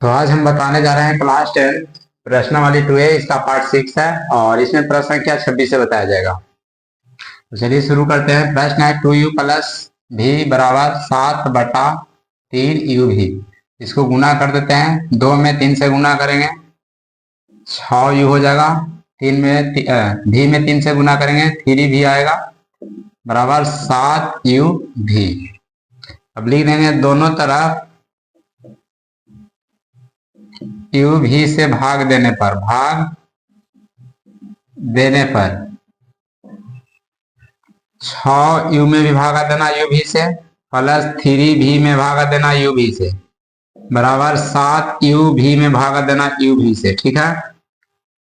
तो आज हम बताने जा रहे हैं क्लास 10 प्रश्नावली 2A, इसका पार्ट 6 है और इसमें प्रश्न संख्या 26 से बताया जाएगा। तो चलिए शुरू करते हैं। प्रश्न है 2u प्लस भी बराबर 7/3 u भी। इसको गुना कर देते हैं, 2 में 3 से गुना करेंगे 6u हो जाएगा, 3 में भी में 3 से गुना करेंगे 3 भी आएगा बराबर 7u भी। अब लिख देंगे दोनों तरफ u भी से भाग देने पर 6u में भी भागा देना u भी से प्लस 3 भी में भागा देना u भी से बराबर 7u भी में भागा देना u भी से। ठीक है,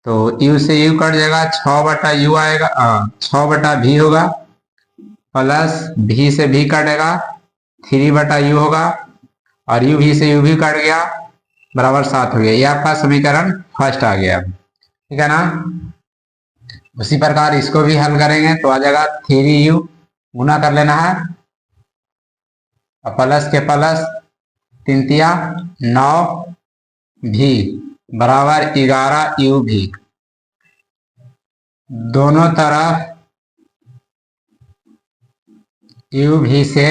तो u से u कट जाएगा, 6/u आएगा, 6/भी होगा प्लस भी से भी कटेगा 3/u होगा और u भी से u भी कट गया बराबर 7 हो गया। ये आपका समीकरण फर्स्ट आ गया। ठीक है ना। उसी प्रकार इसको भी हल करेंगे तो आ जाएगा 3u, गुना कर लेना है और प्लस के प्लस 3 9 भी बराबर 11u भी। दोनों तरफ u भी से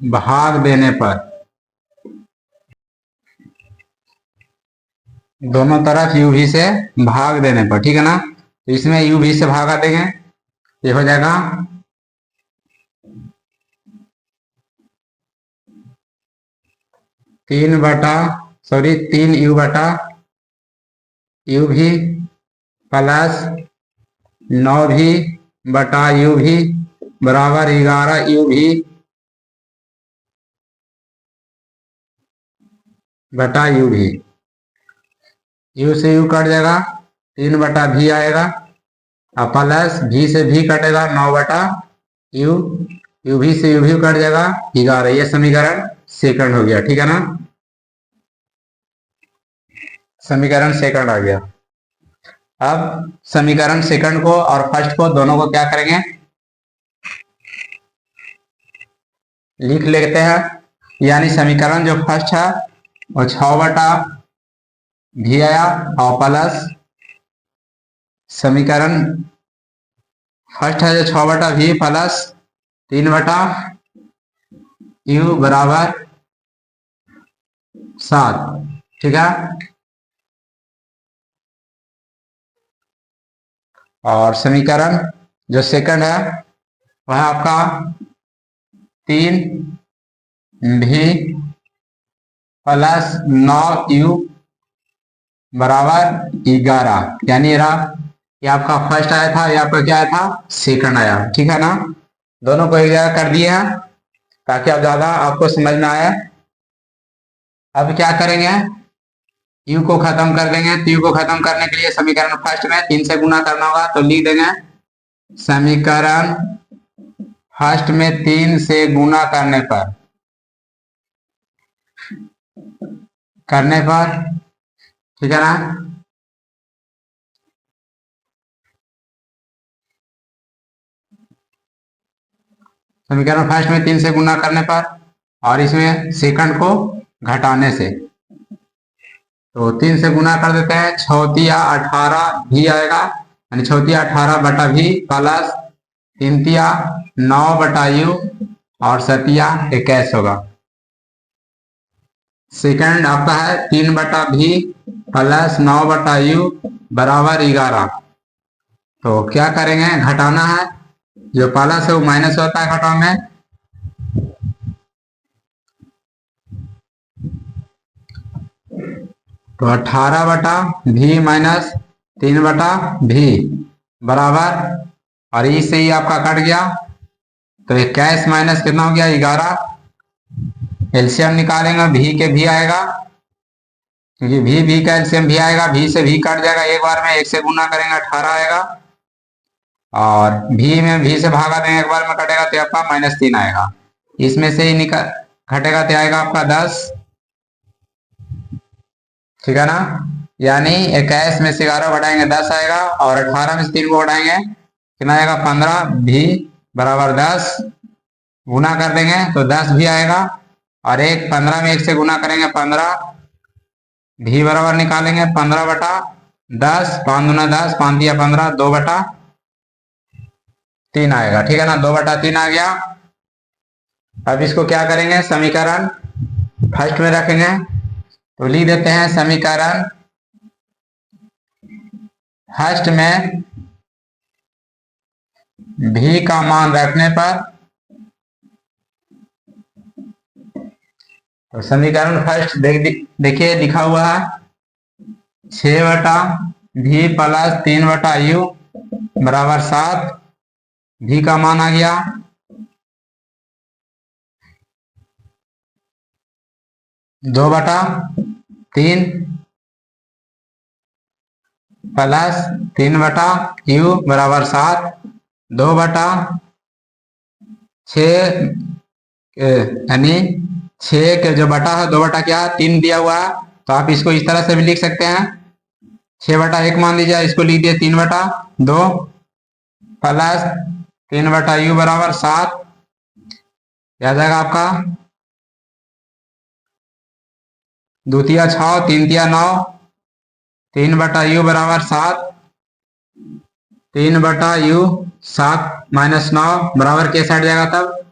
भाग देने पर, दोनों तरफ u भी से भाग देने पर, ठीक है ना। तो इसमें u भी से भागा देंगे, ये हो जाएगा 3u भी प्लस 9 भी बटा u भी बराबर 11u भी बटा u भी। u से u कट जाएगा, 3/भी आएगा और प्लस भी से भी कटेगा 9/u, u भी से u भी कट जाएगा 11। ये समीकरण सेकंड हो गया। ठीक है ना, समीकरण सेकंड आ गया। अब समीकरण सेकंड को और फर्स्ट को दोनों को क्या करेंगे, लिख लेते हैं। यानी समीकरण जो फर्स्ट है वो 6/भी आया और प्लस समीकरण फर्स्ट है जो 6/भी प्लस 3/u बराबर 7। ठीक है, और समीकरण जो सेकंड है वह आपका 3v प्लस 9u बराबर 11। यानी ये आपका फर्स्ट आया था, ये आपका क्या आया था, सेकंड आया। ठीक है ना, दोनों को एक जगह कर दिए हैं ताकि अब ज्यादा आपको समझ में आए। अब क्या करेंगे, u को खत्म कर देंगे। तो u को खत्म करने के लिए समीकरण फर्स्ट में 3 से गुना करना होगा, तो लिख देंगे समीकरण फर्स्ट में 3 से गुना करने पर ठीक है ना, समीकरण फर्स्ट में 3 से गुना करने पर और इसमें सेकंड को घटाने से, तो 3 से गुना कर देते हैं, 6×18 भी आएगा, यानी 6×18/भी प्लस 3×9/u और 7×21 होगा। सेकंड आपका है 3/भी प्लस 9/u बराबर 11। तो क्या करेंगे, घटाना है, जो प्लस है वो माइनस होता है घटाव में, तो 18/भी माइनस 3/भी बराबर, और ई से ही आपका कट गया तो 21 माइनस कितना हो गया, 11। एलसीएम निकालेंगे, भी के भी आएगा क्योंकि भी का एलसीएम भी आएगा, भी से भी कट जाएगा एक बार में, 1 से गुना करेंगे 18 आएगा और भी में भी से भागा देंगे एक बार में, कटेगा तो आपका -3 आएगा। इसमें से ही घटेगा तो आएगा आपका 10। ठीक है ना, यानी 21 में से 11 घटाएंगे 10 आएगा और 18 में से 3 को घटाएंगे कितना आएगा, 15। भी बराबर 10, गुना कर देंगे तो 10 भी आएगा और एक 15 में 1 से गुना करेंगे 15, भी बराबर निकालेंगे 15/10, 5 दूना 10, 5 दिया 15, 2/3 आएगा। ठीक है ना, 2/3 आ गया। अब इसको क्या करेंगे, समीकरण फर्स्ट में रखेंगे, तो लिख देते हैं समीकरण फर्स्ट में भी का मान रखने पर, तो समीकरण फर्स्ट देखिए लिखा हुआ है 6/भी प्लस 3/u बराबर 7। भी का मान आ गया 2/3 प्लस 3/u बराबर 7, 2/6 यानी 6 के जो बटा है 2/3 दिया हुआ है, तो आप इसको इस तरह से भी लिख सकते हैं 6/1 मान लीजिए, इसको लिख दिए 3/2 प्लस 3/u बराबर 7। क्या जाएगा आपका, 2 तिया 6, 3 तिया 9, 3/u बराबर 7, 3/u 7 माइनस 9 बराबर के साइड जाएगा, तब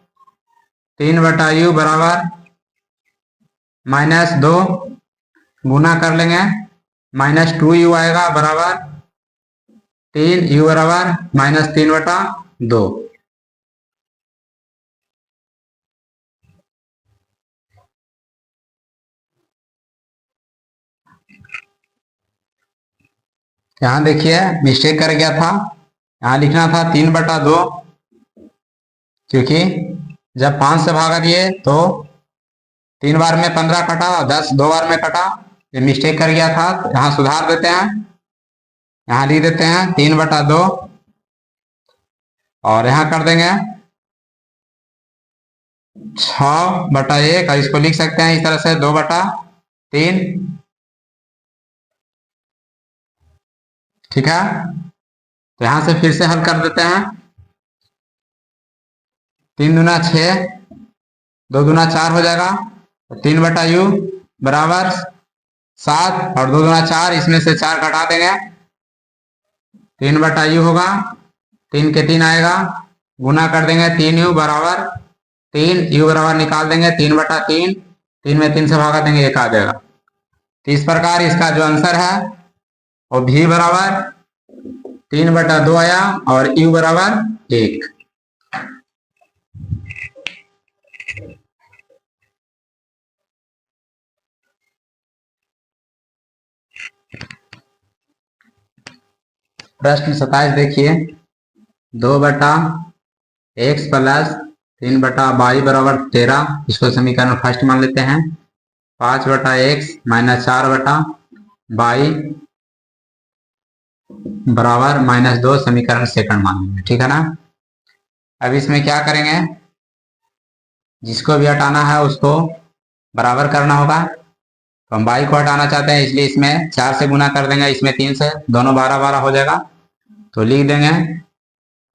3/u बराबर -2 गुना कर लेंगे -2u आएगा बराबर 3u बराबर -3/2। यहां देखिए मिस्टेक कर गया था, यहां लिखना था 3/2, क्योंकि जब 5 से भागा दिए तो 3 बार में 15 कटा और 10 2 बार में कटा, ये मिस्टेक कर गया था, तो यहाँ सुधार देते हैं, यहाँ लिख देते हैं 3/2 और यहाँ कर देंगे 6/1 और इसको लिख सकते हैं इस तरह से 2/3। ठीक है, तो यहां से फिर से हल कर देते हैं, 3 दूना 6, 2 दूना 4 हो जाएगा, तो 3/u बराबर 7 और 2 दूना 4, इसमें से 4 घटा देंगे, 3/u होगा, 3 के 3 आएगा, गुना कर देंगे 3u बराबर 3, u बराबर निकाल देंगे 3/3, 3 में 3 से भागा देंगे 1 आ जाएगा। तो इस प्रकार इसका जो आंसर है वो भी बराबर 3/2 आया और u बराबर 1। प्रश्न 27 देखिए, 2/x प्लस 3/y बराबर 13, इसको समीकरण फर्स्ट मान लेते हैं। 5/x माइनस 4/y बराबर -2 समीकरण सेकंड मान लेंगे। ठीक है ना, अब इसमें क्या करेंगे, जिसको भी हटाना है उसको बराबर करना होगा, तो हम y को हटाना चाहते हैं, इसलिए इसमें 4 से गुना कर देंगे, इसमें 3 से, दोनों 12/12 हो जाएगा, तो लिख देंगे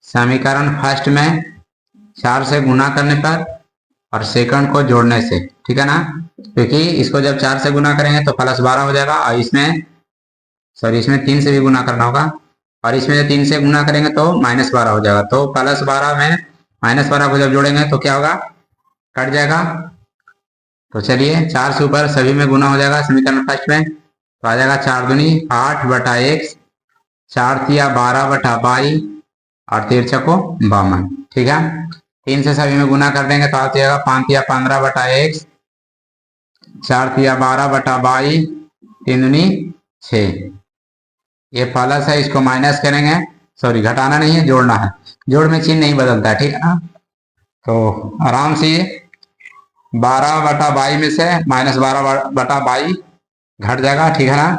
समीकरण फर्स्ट में 4 से गुना करने पर और सेकंड को जोड़ने से। ठीक है ना, क्योंकि इसको जब 4 से गुना करेंगे तो +12 हो जाएगा, और इसमें इसमें 3 से भी गुना करना होगा, और इसमें 3 से गुना करेंगे तो -12 हो जाएगा, तो +12 में -12 को जब जोड़ेंगे तो क्या होगा, कट जाएगा। तो चलिए 4 से ऊपर सभी में गुना हो जाएगा समीकरण फर्स्ट में, तो आ जाएगा 4 दूनी 8/x, 4 तिया 12/y और 3 को 52। ठीक है, 3 से सभी में गुना कर देंगे तो आ जाएगा 5 तिया 15/x, 4 तिया 12/y, 3 दूनी 6। ये प्लस है, इसको माइनस करेंगे, घटाना नहीं है, जोड़ना है, जोड़ में चिन्ह नहीं बदलता है। ठीक है ना, तो आराम से 12/y में से -12/y घट जाएगा। ठीक है ना,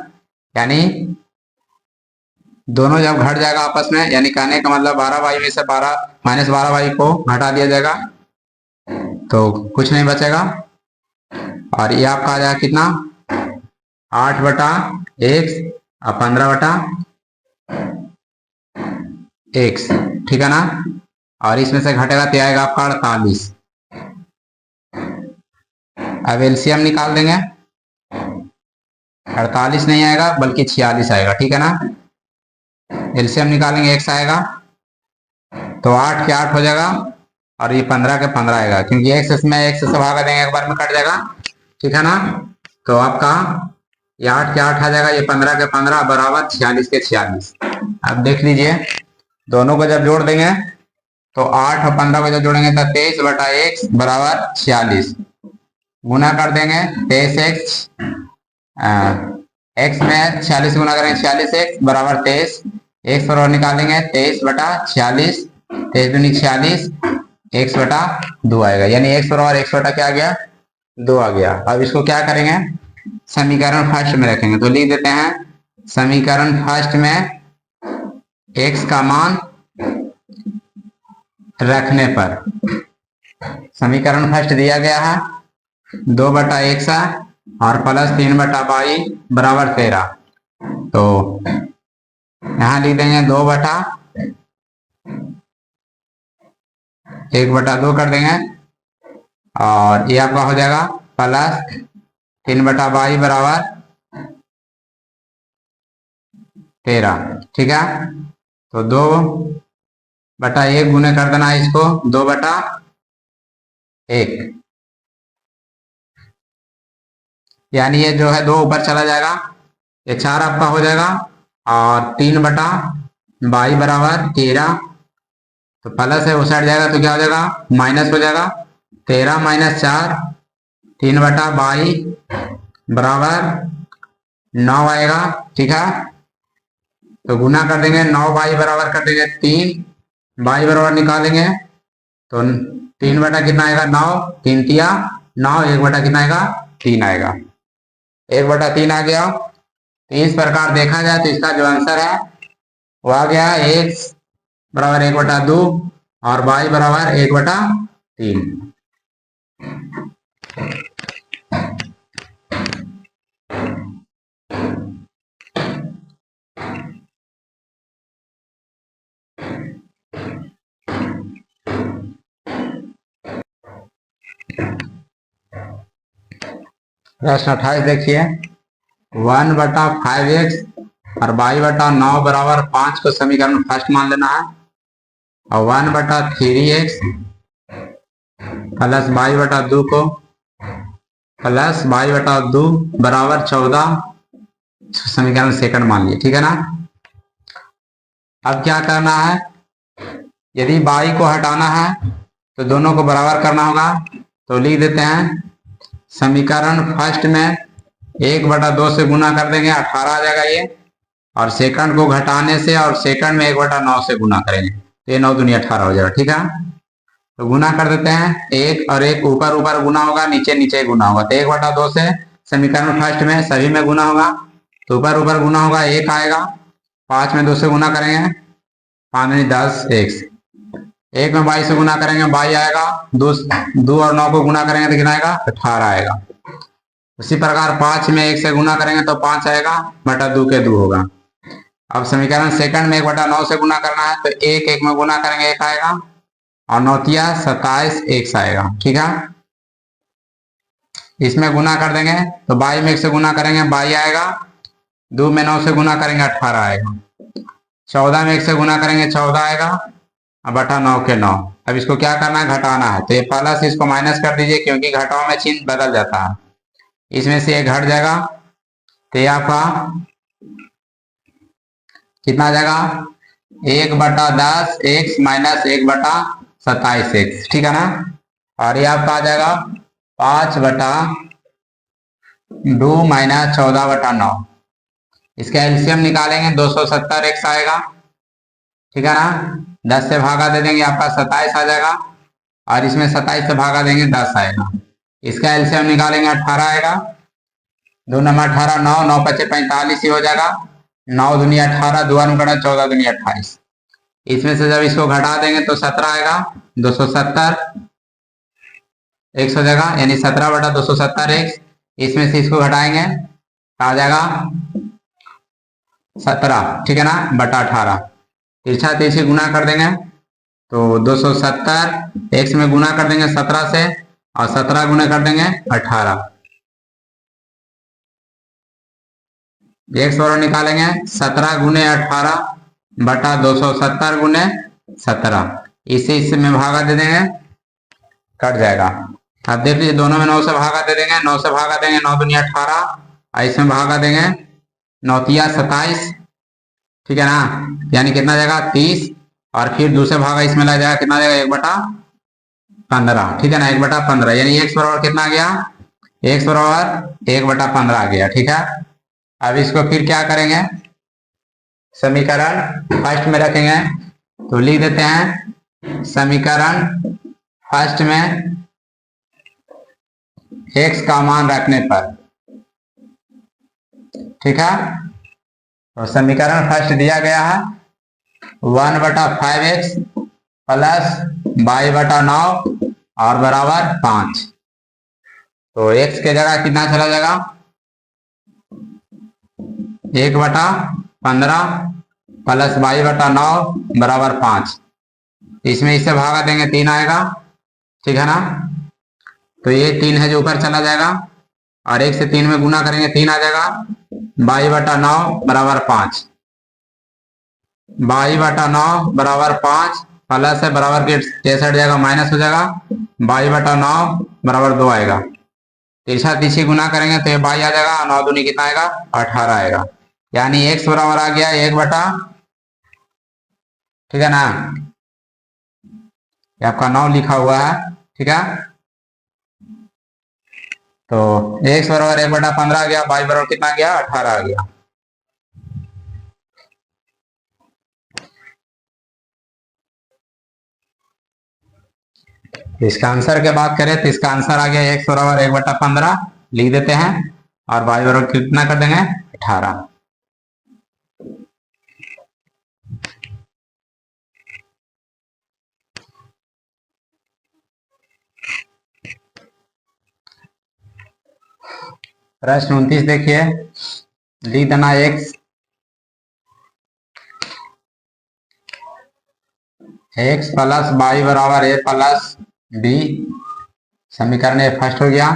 यानी दोनों जब घट जाएगा आपस में, यानी कहने का मतलब 12y में से -12y को घटा दिया जाएगा तो कुछ नहीं बचेगा, और ये आपका आ जाएगा कितना, 8/x और 15/x। ठीक है ना, और इसमें से घटेगा तो आएगा आपका 48। अब एलसीएम निकाल देंगे, 48 नहीं आएगा बल्कि 46 आएगा, ठीक है ना। एलसीएम निकालेंगे, x आएगा तो 8 के 8 हो जाएगा और ये 15 के 15 आएगा, क्योंकि x इसमें x से भागा देंगे, एक बार में कट जाएगा, ठीक है ना। तो आपका ये 8 के 8 आ जाएगा, ये 15 के 15 बराबर 46 के 46। अब देख लीजिए, दोनों को जब जोड़ देंगे तो 8 और 15 को जब जोड़ेंगे तो 23 बटा x बराबर 46, गुना कर देंगे 23x, x में 46 गुना करेंगे 46x बराबर 23, x बराबर निकालेंगे 23 बटा 46, 23 दूनी 46, x बटा 2 आएगा, यानी x बराबर x बटा क्या आ गया, 2 आ गया। अब इसको क्या करेंगे, समीकरण फर्स्ट में रखेंगे, तो लिख देते हैं समीकरण फर्स्ट में x का मान रखने पर, समीकरण फर्स्ट दिया गया है 2 बटा x और प्लस 3 बटा y बराबर 13, तो यहां लिख देंगे 2 बटा 1 बटा 2 कर देंगे और ये आपका हो जाएगा प्लस 3 बटा y बराबर 13, ठीक है। तो 2 बटा 1 गुने कर देना है इसको 2 बटा 1, यानी ये जो है 2 ऊपर चला जाएगा, ये 4 आपका हो जाएगा और 3 बटा y बराबर 13, तो प्लस है वो साइड जाएगा तो क्या हो जाएगा, माइनस हो जाएगा, 13 माइनस 4, 3 बटा y बराबर 9 आएगा, ठीक है। तो गुना कर देंगे 9y बराबर कर देंगे 3, y बराबर निकालेंगे तो 3 बटा कितना आएगा 9, 3 तिया 9, 1 बटा कितना आएगा 3 आएगा, 1 बटा 3 आ गया। तो इस प्रकार देखा जाए तो इसका जो आंसर है वो आ गया x बराबर 1 बटा 2 और y बराबर 1 बटा 3। प्रश्न 28 देखिए, 1 बटा 5x और y बटा 9 बराबर 5 को समीकरण फर्स्ट मान लेना है, और 1 बटा 3x प्लस y बटा 2 को प्लस y बटा 2 बराबर 14 समीकरण सेकंड मान लिए, ठीक है ना। अब क्या करना है, यदि y को हटाना है तो दोनों को बराबर करना होगा, तो लिख देते हैं समीकरण फर्स्ट में 1 बटा 2 से गुना कर देंगे 18 आ जाएगा ये, और सेकंड को घटाने से और सेकंड में 1 बटा 9 से गुना करेंगे तो ये 9 दूनी 18 हो जाएगा, ठीक है। तो गुना कर देते हैं, 1 और 1 ऊपर ऊपर गुना होगा, नीचे नीचे गुना होगा, तो 1 बटा 2 से समीकरण फर्स्ट में सभी में गुना होगा, तो ऊपर ऊपर गुना होगा 1 आएगा, 5 में 2 से गुना करेंगे 5 में 10 x, 1 में y से गुना करेंगे y आएगा, 2 और 9 को गुना करेंगे तो कितना आएगा 18 आएगा। उसी प्रकार 5 में 1 से गुना करेंगे तो 5 आएगा बटा 2 के 2 होगा। अब समीकरण सेकंड में 1 बटा 9 से गुना करना है, तो 1 में गुना करेंगे 1 आएगा और 9 तिया 27 x आएगा, ठीक है। इसमें गुना कर देंगे तो y में 1 से गुना करेंगे y आएगा, 2 में 9 से गुना करेंगे 18 आएगा, 14 में 1 से गुना करेंगे 14 आएगा और बटा 9 के 9। अब इसको क्या करना है, घटाना है, तो ये प्लस इसको माइनस कर दीजिए, क्योंकि घटाओ में चिन्ह बदल जाता है, इसमें से 1 घट जाएगा तो ये आपका कितना आ जाएगा 1 बटा 10 x माइनस 1 बटा 27 x, ठीक है ना। और ये आपका आ जाएगा 5 बटा 2 माइनस 14 बटा 9, इसका एलसीएम निकालेंगे 270 x आएगा, ठीक है ना। 10 से भागा दे देंगे आपका 27 आ जाएगा, और इसमें 27 से भागा देंगे 10 आएगा, इसका एलसीएम निकालेंगे 18 आएगा, 2 नंबर 18 9 9 पचे 45 ही हो जाएगा, 9 दूनी 18 2 अनुकरण 14 दूनी 28, इसमें से जब इसको घटा देंगे तो 17 आएगा, 270 x हो जाएगा, यानी 17 बटा 270 x, इसमें से इसको घटाएंगे आ जाएगा 17, ठीक है ना, बटा 18, तिरछा तिरछी गुना कर देंगे तो 270 x में गुना कर देंगे 17 से और 17 गुने कर देंगे 18। एक्स बराबर निकालेंगे 17 गुने 18 बटा 270 गुने 17। इसे इसमें भागा दे देंगे, कट जाएगा। अब देख लीजिए दोनों में 9 से भागा दे देंगे, 9 से भागा देंगे 9 दूनी 18 और इसमें भागा देंगे 9 तिया 27, ठीक है ना, यानी कितना जाएगा 30। और फिर दूसरे भागा इसमें लग जाएगा, कितना जाएगा 1/15, ठीक है ना, 1/15 यानी एक्स बराबर कितना आ गया, एक्स बराबर 1/15 आ गया, ठीक है। अब इसको फिर क्या करेंगे, समीकरण फर्स्ट में रखेंगे, तो लिख देते हैं समीकरण फर्स्ट में x का मान रखने पर, ठीक है। तो समीकरण फर्स्ट दिया गया है 1/5x प्लस y/9 और बराबर 5। तो x के जगह कितना चला जाएगा 1/15 प्लस y/9 बराबर 5। इसमें इससे भागा देंगे 3 आएगा, ठीक है ना। तो ये 3 है जो ऊपर चला जाएगा और 1 से 3 में गुना करेंगे 3 आ जाएगा, y/9 बराबर 5, y/9 बराबर 5 प्लस है बराबर के 63 जाएगा, माइनस हो जाएगा, y/9 बराबर 2 आएगा। तिरछा तिरछी गुना करेंगे तो ये y आ जाएगा, 9 दूनी कितना आएगा 18 आएगा, यानी x बराबर आ गया 1/, ठीक है ना, ये आपका 9 लिखा हुआ है, ठीक है। तो x बराबर 1/15 आ गया, y बराबर कितना आ गया 18 आ गया। इसका आंसर की बात करें तो इसका आंसर आ गया x बराबर 1/15 लिख देते हैं और y बराबर कितना कर देंगे 18। प्रश्न 29 देखिए, लिख देना x प्लस y बराबर a प्लस b, समीकरण ए फर्स्ट हो गया,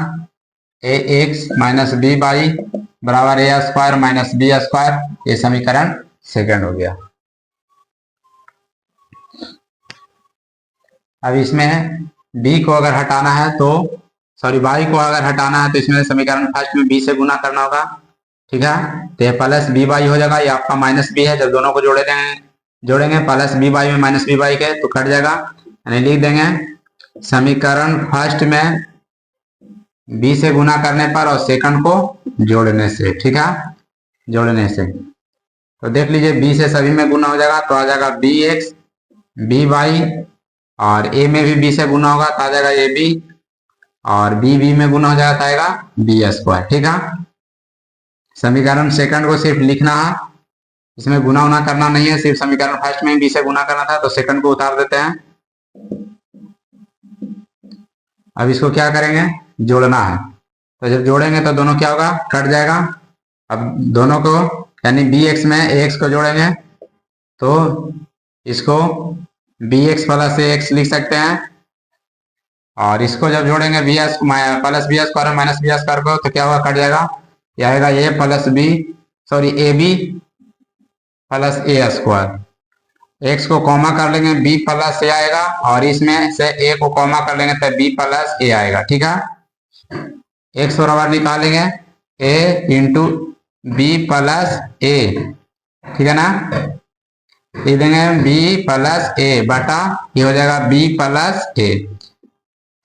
ए एक्स माइनस बी वाई बराबर ए स्क्वायर माइनस बी स्क्वायर, ये समीकरण सेकंड हो गया। अब इसमें b को अगर हटाना है तो सॉरी y को अगर हटाना है तो इसमें समीकरण फर्स्ट में b से गुना करना होगा, ठीक है। तो ये प्लस बी वाई हो जाएगा, ये आपका माइनस बी है, जब दोनों को जोड़ेंगे प्लस बी वाई में माइनस बी वाई के तो कट जाएगा, यानी लिख देंगे समीकरण फर्स्ट में b से गुना करने पर और सेकंड को जोड़ने से, ठीक है, जोड़ने से। तो देख लीजिए b से सभी में गुना हो जाएगा तो आ जाएगा बी एक्स बी वाई, और a में भी b से गुना होगा तो आ जाएगा ए बी, और b में गुना हो जाएगा तो आएगा बी स्क्वायर, ठीक है। समीकरण सेकंड को सिर्फ लिखना है, इसमें गुना उना करना नहीं है, सिर्फ समीकरण फर्स्ट में b से गुना करना था तो सेकंड को उतार देते हैं। अब इसको क्या करेंगे, जोड़ना है, तो जब जोड़ेंगे तो दोनों क्या होगा कट जाएगा। अब दोनों को यानी बी एक्स में ए एक्स को जोड़ेंगे तो इसको b x plus a x लिख सकते हैं, और इसको जब जोड़ेंगे b s plus b square minus b square को तो क्या होगा कट जाएगा, यह आएगा a plus b sorry a b plus a square, x को कॉमा कर लेंगे बी प्लस ए आएगा, और इसमें से ए को कॉमा कर लेंगे तो बी प्लस ए आएगा, ठीक है। एक्स बराबर निकालेंगे ए इंटू बी प्लस ए, ठीक है ना, लिख देंगे बी प्लस ए बटा ये हो जाएगा बी प्लस ए,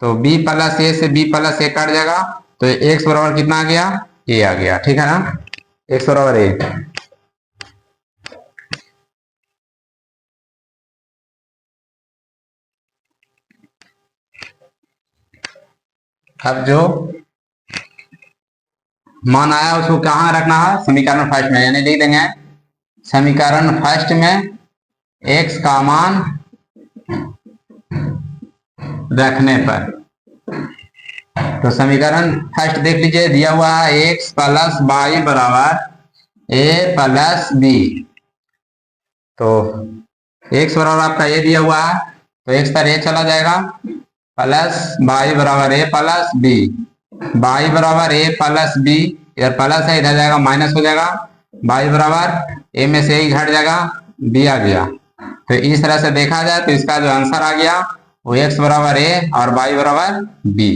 तो बी प्लस ए से बी प्लस ए कट जाएगा, तो एक्स बराबर कितना आ गया ए आ गया, ठीक है ना, एक्स बराबर ए। अब जो मान आया उसको कहाँ रखना है समीकरण फर्स्ट में, यानी लिख देंगे समीकरण फर्स्ट में x का मान रखने पर। तो समीकरण फर्स्ट देख लीजिए दिया हुआ है x प्लस वाई बराबर a प्लस बी, तो x बराबर आपका a दिया हुआ है तो x पर a चला जाएगा प्लस बाई बराबर ए प्लस बी, बाई बराबर ए प्लस बी, इधर प्लस है इधर जाएगा माइनस हो जाएगा, बाई बराबर ए में से ही घट जाएगा, बी आ गया। तो इस तरह से देखा जाए तो इसका जो आंसर आ गया वो एक्स बराबर ए और बाई बराबर बी।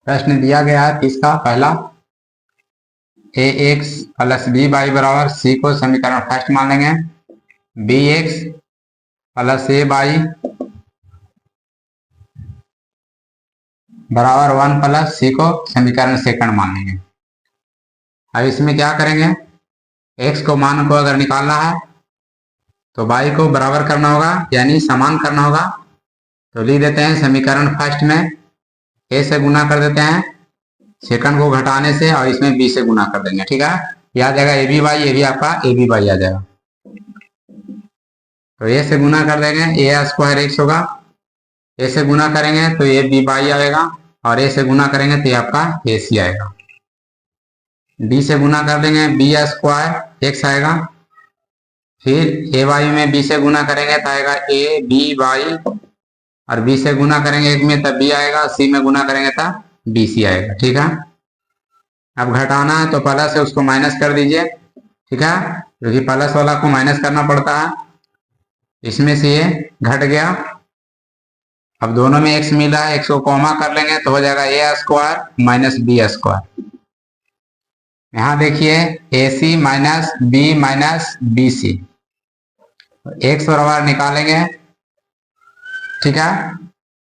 प्रश्न दिया गया है इसका पहला, A X plus B by बराबर सी को समीकरण फर्स्ट मान लेंगे, B x plus A by बराबर 1 प्लस सी को समीकरण सेकंड मान लेंगे। अब इसमें क्या करेंगे, एक्स को मान को अगर निकालना है तो बाई को बराबर करना होगा यानी समान करना होगा। तो लिख देते हैं समीकरण फर्स्ट में ए से गुना कर देते हैं, सेकंड को घटाने से, और इसमें बी से गुना कर देंगे। ठीक है, यह आ जाएगा ए बी बाई, ये भी आपका ए बी बाई आ जाएगा। तो ए से गुना कर देंगे, ए स्क्वायर एक्स होगा, ए से गुना करेंगे तो ये बी बाई आएगा, और ए से गुना करेंगे तो ये आपका ए सी आएगा। बी से गुना कर देंगे, बी स्क्वायर एक्स आएगा, फिर ए वाई में बी से गुना करेंगे तो आएगा ए बी वाई, और बी से गुना करेंगे एक में तब बी आएगा, सी में गुना करेंगे तब बी सी आएगा। ठीक है, अब घटाना है तो प्लस है उसको माइनस कर दीजिए। ठीक है, क्योंकि प्लस वाला को माइनस करना पड़ता है, इसमें से ये घट गया। अब दोनों में एक्स मिला है, एक्स को कॉमा कर लेंगे तो हो जाएगा ए स्क्वायर माइनस बी स्क्वायर। यहाँ देखिए ए सी माइनस बी सी, एक्स बराबर निकालेंगे। ठीक है,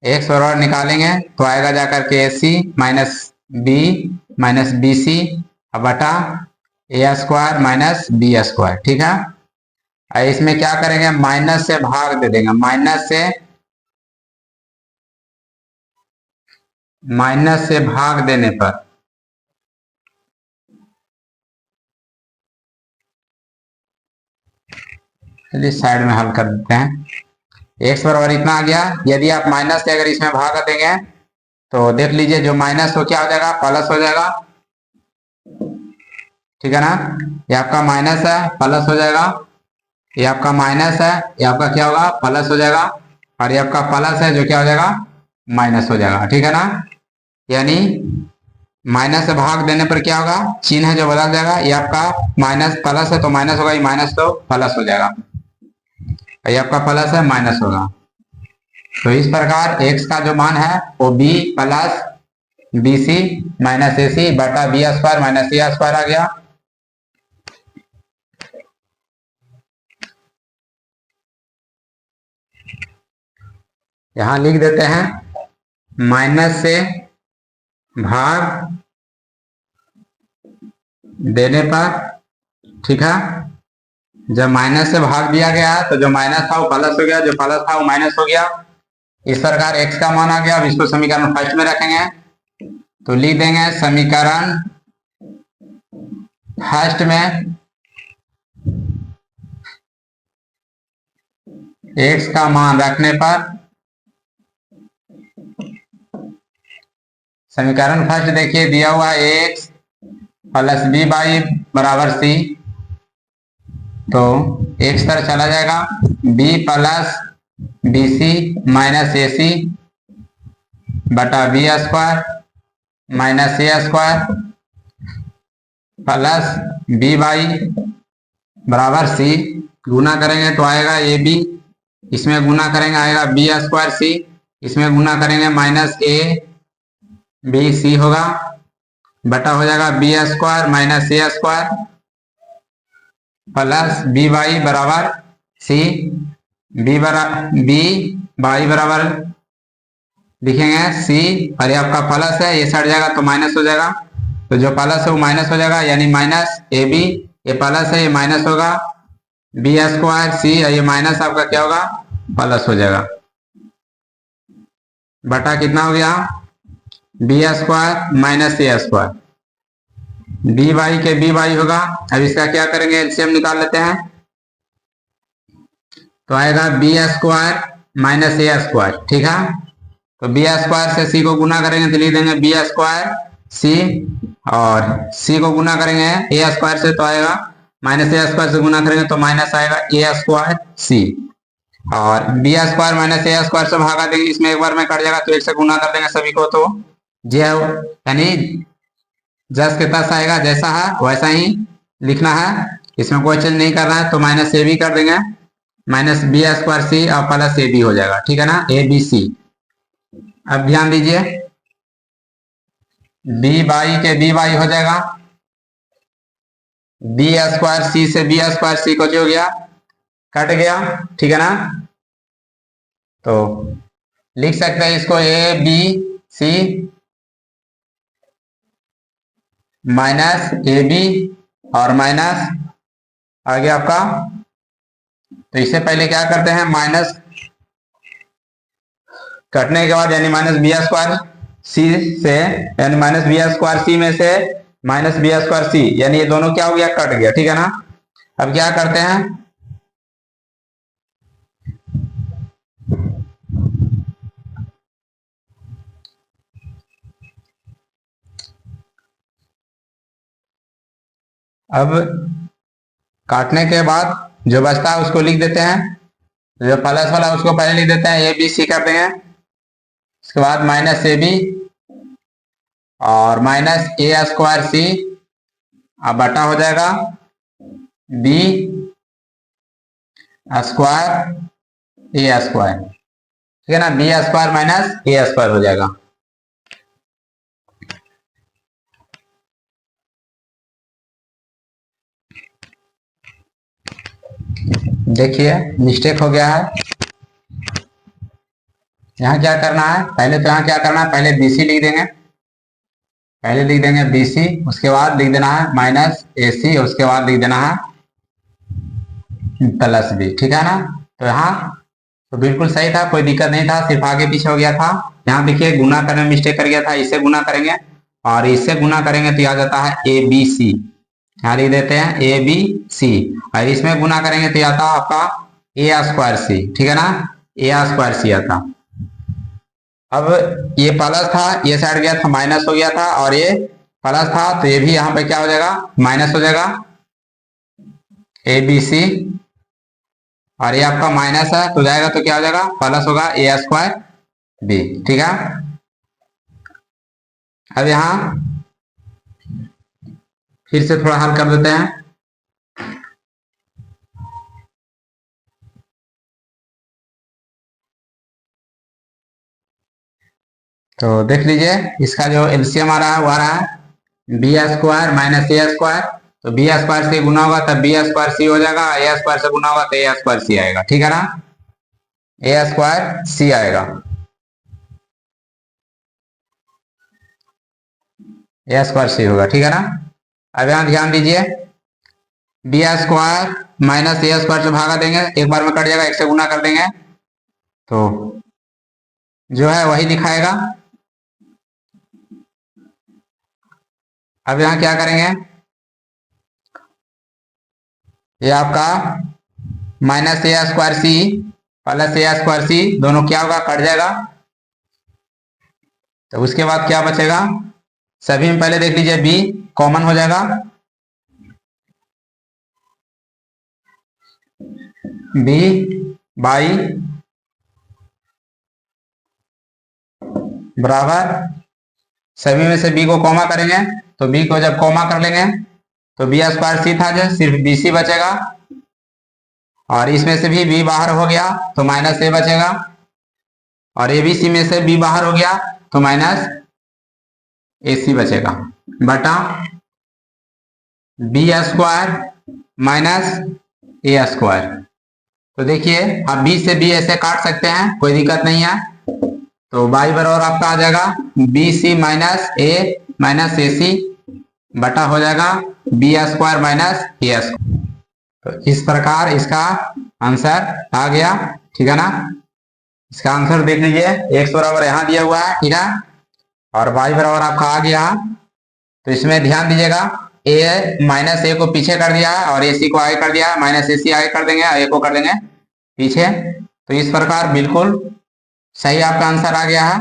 एक्स बराबर निकालेंगे तो आएगा जाकर के ए सी माइनस बी सी बटा ए स्क्वायर माइनस बी स्क्वायर। ठीक है, इसमें क्या करेंगे, माइनस से भाग दे देंगे, माइनस से भाग देने पर चलिए साइड में हल कर देते हैं। एक्स बराबर इतना आ गया, यदि आप माइनस से अगर इसमें भाग देंगे तो देख लीजिए जो माइनस हो क्या हो जाएगा, प्लस हो जाएगा। ठीक है ना, ये आपका माइनस है प्लस हो जाएगा, ये आपका माइनस है ये आपका क्या होगा प्लस हो जाएगा, और ये आपका प्लस है जो क्या हो जाएगा माइनस हो जाएगा। ठीक है ना, यानी माइनस से भाग देने पर क्या होगा, चिन्ह है जो बदल जाएगा, ये आपका माइनस प्लस है तो माइनस होगा, ये माइनस तो प्लस हो जाएगा, ये आपका प्लस है माइनस होगा। तो इस प्रकार x का जो मान है वो b plus b c minus a c बटा b square minus a square आ गया। यहां लिख देते हैं माइनस से भाग देने पर। ठीक है, जब माइनस से भाग दिया गया तो जो माइनस था वो प्लस हो गया, जो प्लस था वो माइनस हो गया। इस प्रकार x का मान आ गया। अब इसको समीकरण फर्स्ट में रखेंगे तो लिख देंगे समीकरण फर्स्ट में x का मान रखने पर, समीकरण फर्स्ट देखिए दिया हुआ x प्लस बी बाई बराबर सी, तो x तरह चला जाएगा, b plus b c minus a c बटा b square minus a square plus B by बराबर सी, गुना करेंगे तो आएगा ए बी, इसमें गुना करेंगे आएगा बी स्क्वायर सी, इसमें गुना करेंगे माइनस ए बी सी होगा, बटा हो जाएगा b square minus a square plus B by बराबर सी, बी बाई बराबर लिखेंगे सी, और ये आपका प्लस है, ये सट जाएगा तो माइनस हो जाएगा, तो जो प्लस है वो माइनस हो जाएगा, यानी माइनस ए बी, ये प्लस है ये माइनस होगा, बी स्क्वायर सी, ये माइनस आपका क्या होगा प्लस हो जाएगा, बटा कितना हो गया b square minus a square, b y के बी बाई होगा। अब इसका क्या करेंगे, एलसीएम निकाल लेते हैं तो आएगा B square minus a square. ठीक है, तो बी स्क्वायर से सी को गुना करेंगे तो लिख देंगे बी स्क्वायर सी, और सी को गुना करेंगे ए स्क्वायर से तो आएगा माइनस ए स्क्वायर से गुना करेंगे तो माइनस आएगा ए स्क्वायर सी, और B square minus a square से भागा देंगे, इसमें एक बार में कट जाएगा तो एक से गुना कर देंगे सभी को, तो जे यानी जस के तस आएगा, जैसा है वैसा ही लिखना है, इसमें कोई चेंज नहीं करना है। तो माइनस ए बी कर देंगे, माइनस बी स्क्वायर सी और प्लस ए बी हो जाएगा, ठीक है ना, ए बी सी। अब ध्यान दीजिए बी बाई के बी बाई हो जाएगा, बी स्क्वायर सी से बी स्क्वायर सी को जो गया कट गया, ठीक है ना। तो लिख सकते हैं इसको a b c minus a b और माइनस आ गया आपका। तो इससे पहले क्या करते हैं, माइनस कटने के बाद यानी माइनस बी स्क्वायर सी से, यानी माइनस बी स्क्वायर सी में से माइनस बी स्क्वायर सी, यानी ये दोनों क्या हो गया, कट गया, ठीक है ना। अब क्या करते हैं, अब काटने के बाद जो बचता है उसको लिख देते हैं, जो प्लस वाला उसको पहले लिख देते हैं, ए बी सी कर देंगे, उसके बाद माइनस ए बी और माइनस ए स्क्वायर सी, अब बटा हो जाएगा बी स्क्वायर ए स्क्वायर, ठीक है ना, B square minus a square हो जाएगा। देखिए मिस्टेक हो गया है, यहाँ क्या करना है, पहले तो यहाँ क्या करना है, पहले बी सी लिख देंगे, पहले लिख देंगे बी सी, उसके बाद लिख देना है माइनस ए सी, उसके बाद लिख देना है प्लस बी, ठीक है ना। तो यहाँ तो बिल्कुल सही था, कोई दिक्कत नहीं था, सिर्फ आगे पीछे हो गया था। यहाँ देखिए गुना करने में मिस्टेक कर गया था, इससे गुना करेंगे और इससे गुना करेंगे तो आ जाता है ए बी सी, यहाँ लिख देते हैं ए बी सी, और इसमें गुना करेंगे तो आता है आपका ए स्क्वायर सी, ठीक है ना, ए स्क्वायर सी आता। अब ये प्लस था, ये साइड गया था माइनस हो गया था, और ये प्लस था तो ये भी यहाँ पे क्या हो जाएगा, माइनस हो जाएगा, ए बी सी, और ये आपका माइनस है तो जाएगा तो क्या हो जाएगा, प्लस होगा ए स्क्वायर बी, ठीक है। अब यहाँ फिर से थोड़ा हल कर देते हैं, तो देख लीजिए इसका जो एलसीएम आ रहा है वो आ रहा है B square minus a square, तो बी स्क्वायर से गुना होगा तब बी स्क्वायर सी हो जाएगा, ए स्क्वायर से गुना होगा तो ए स्क्वायर सी आएगा, ठीक है ना, ए स्क्वायर सी आएगा, ए स्क्वायर सी होगा, ठीक है ना। अब यहाँ ध्यान दीजिए B square minus a square से भागा देंगे, एक बार में कट जाएगा, एक से गुना कर देंगे तो जो है वही दिखाएगा। अब यहाँ क्या करेंगे, ये आपका minus a square C plus a square सी दोनों क्या होगा, कट जाएगा, तो उसके बाद क्या बचेगा, सभी में पहले देख लीजिए बी कॉमन हो जाएगा, बी बाई बराबर सभी में से बी को कॉमा करेंगे, तो बी को जब कॉमा कर लेंगे तो बी स्क्वायर सी था जो सिर्फ बी सी बचेगा, और इसमें से भी बी बाहर हो गया तो माइनस ए बचेगा, और ए बी सी में से बी बाहर हो गया तो माइनस ए सी बचेगा, बटा b square minus a square. तो देखिए आप बी से बी ऐसे काट सकते हैं, कोई दिक्कत नहीं है, तो बाई बराबर आपका आ जाएगा B c minus a c बटा हो जाएगा b square minus a square. तो इस प्रकार इसका आंसर आ गया, ठीक है ना। इसका आंसर देख लीजिए, x बराबर यहाँ दिया हुआ है, ठीक है, और y बराबर आपका आ गया। तो इसमें ध्यान दीजिएगा ए माइनस ए को पीछे कर दिया है और ए सी को आगे कर दिया है, माइनस ए सी आगे कर देंगे, ए को कर देंगे पीछे। तो इस प्रकार बिल्कुल सही आपका आंसर आ गया है।